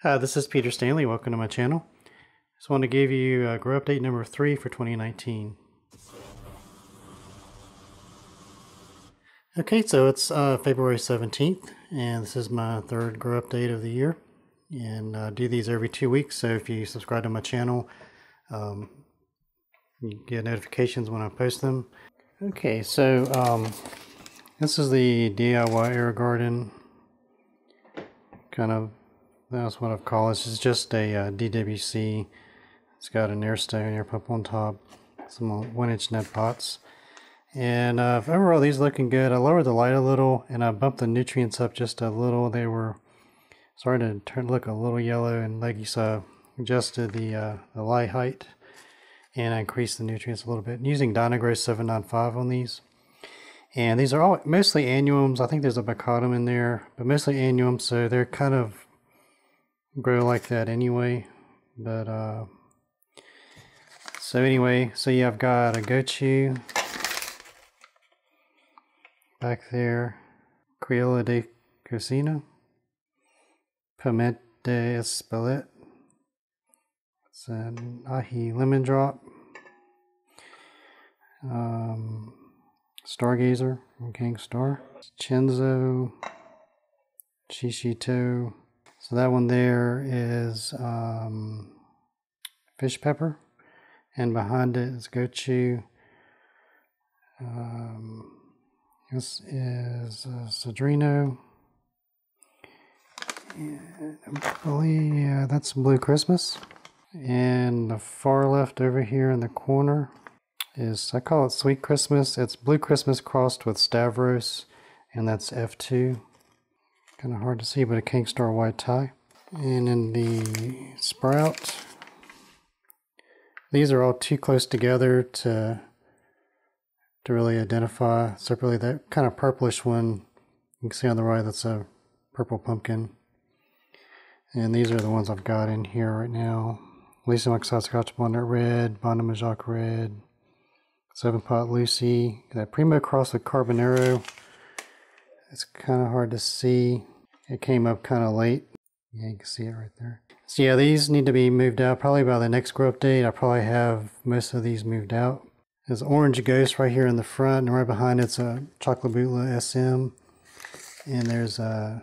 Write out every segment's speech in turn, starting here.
Hi, this is Peter Stanley. Welcome to my channel. Just want to give you grow update number 3 for 2019. Okay, so it's February 17th, and this is my third grow update of the year. And I do these every 2 weeks, so if you subscribe to my channel, you get notifications when I post them. Okay, so this is the DIY AeroGarden kind of. That's what I've called it. It's just a DWC. It's got an air pump on top, some 1-inch net pots. And overall, these looking good. I lowered the light a little, and I bumped the nutrients up just a little. They were starting to look a little yellow and leggy, so I adjusted the light height and I increased the nutrients a little bit. I'm using Dyna-Gro 795 on these. And these are all mostly annuums. I think there's a bacatum in there, but mostly annuums, so they're kind of grow like that anyway. But so anyway, so yeah, I've got a go-to back there, Criolla de Cocina, Piment de Espelette, it's an ají lemon drop, Stargazer from King Star, Chenzo, Shishito. So that one there is fish pepper, and behind it is gochu. This is Cedrino, and I believe that's Blue Christmas. And the far left over here in the corner is, I call it Sweet Christmas. It's Blue Christmas crossed with Stavros, and that's F2. Kind of hard to see, but a King Star white tie. And in the sprout, these are all too close together to really identify separately. That kind of purplish one you can see on the right, that's a purple pumpkin. And these are the ones I've got in here right now. Lycium oxide Scotch bonnet red, Bonne Majac red, 7-pot Lucy, that Primo cross with Carbonero. It's kind of hard to see. It came up kind of late. Yeah, you can see it right there. So yeah, these need to be moved out probably by the next grow update. I probably have most of these moved out. There's Orange Ghost right here in the front, and right behind it's a Chocolate Butla SM. And there's a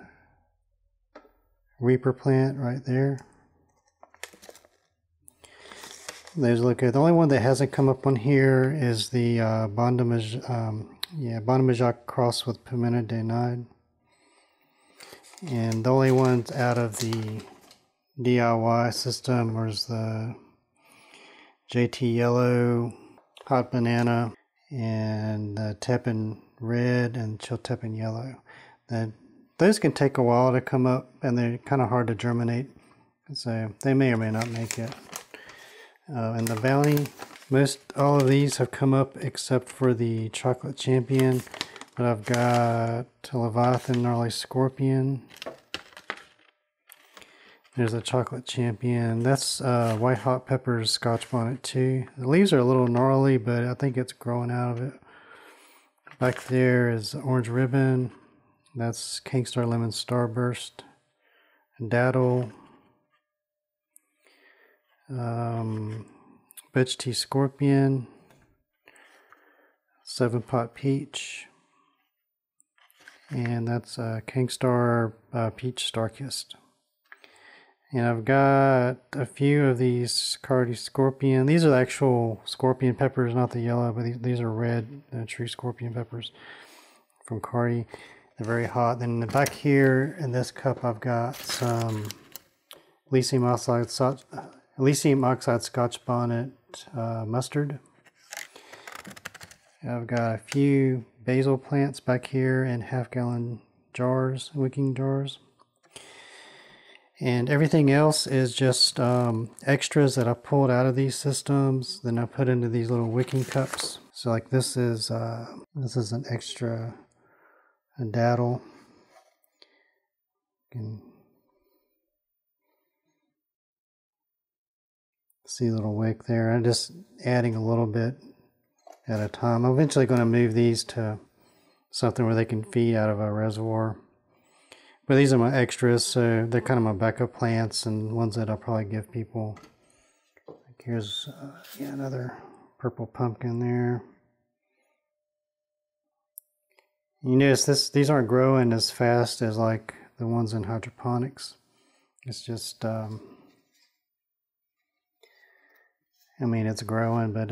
Reaper plant right there. Those look good. The only one that hasn't come up on here is the Bonne Majac cross with Pimenta de Nide. And the only ones out of the DIY system was the JT Yellow, Hot Banana, and the Teppan Red and Chiltepin Yellow. Those can take a while to come up, and they're kind of hard to germinate, so they may or may not make it. And the Bounty, all of these have come up except for the Chocolate Champion. But I've got Leviathan Gnarly Scorpion. There's a Chocolate Champion. That's White Hot Peppers Scotch Bonnet too. The leaves are a little gnarly, but I think it's growing out of it. Back there is Orange Ribbon. That's King Star Lemon Starburst. Daddle. Butch Tea Scorpion. 7-pot Peach. And that's King Star Peach Starkist. And I've got a few of these Cardi Scorpion. These are the actual scorpion peppers, not the yellow, but these are red, true scorpion peppers from Cardi. They're very hot. Then back here in this cup, I've got some Lycium oxide Scotch Bonnet mustard. I've got a few basil plants back here in half-gallon jars, wicking jars. And everything else is just extras that I pulled out of these systems, then I put into these little wicking cups. So like this is an extra, a daddle. You can see a little wick there. I'm just adding a little bit at a time. I'm eventually going to move these to something where they can feed out of a reservoir. But these are my extras, so they're kind of my backup plants and ones that I'll probably give people. Like here's yeah, another purple pumpkin there. You notice these aren't growing as fast as like the ones in hydroponics. It's just, I mean, it's growing, but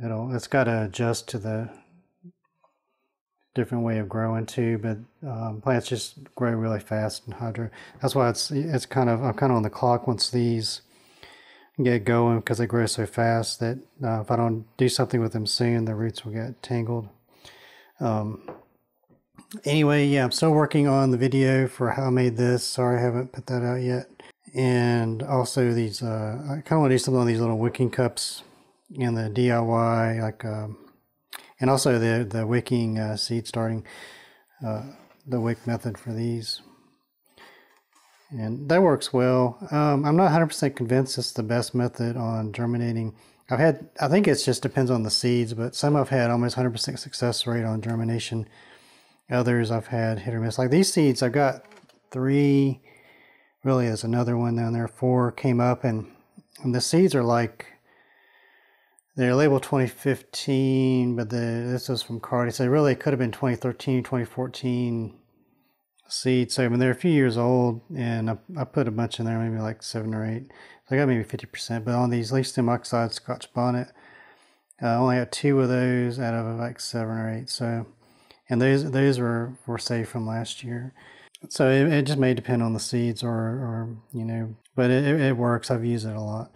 it's got to adjust to the different way of growing too. But plants just grow really fast in hydro. That's why I'm kind of on the clock once these get going, because they grow so fast that if I don't do something with them soon, the roots will get tangled. Anyway, yeah, I'm still working on the video for how I made this. Sorry I haven't put that out yet. And also these, I kind of want to do something on these little wicking cups and the DIY, like, and also the wicking seed starting, the wick method for these. And that works well. I'm not 100% convinced it's the best method on germinating. I think it just depends on the seeds, but some I've had almost 100% success rate on germination. Others I've had hit or miss. Like these seeds, I've got 3, really there's another one down there, 4 came up, and the seeds are like, they're labeled 2015, but this was from Cardi, so really it could have been 2013, 2014 seeds. So I mean, they're a few years old, and I put a bunch in there, maybe like 7 or 8. So I got maybe 50%, but on these leaf stem oxide Scotch bonnet, I only had 2 of those out of like 7 or 8. So, and those were safe from last year. So it just may depend on the seeds or you know, but it works. I've used it a lot.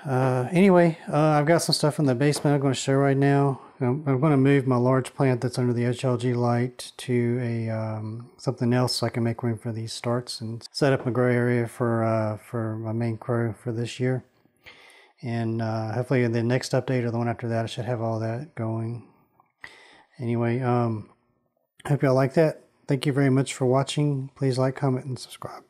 Anyway, I've got some stuff in the basement I'm going to show right now. I'm going to move my large plant that's under the HLG light to a something else so I can make room for these starts and set up a grow area for my main grow for this year. And hopefully in the next update or the one after that, I should have all that going. Anyway, hope y'all like that. Thank you very much for watching. Please like, comment, and subscribe.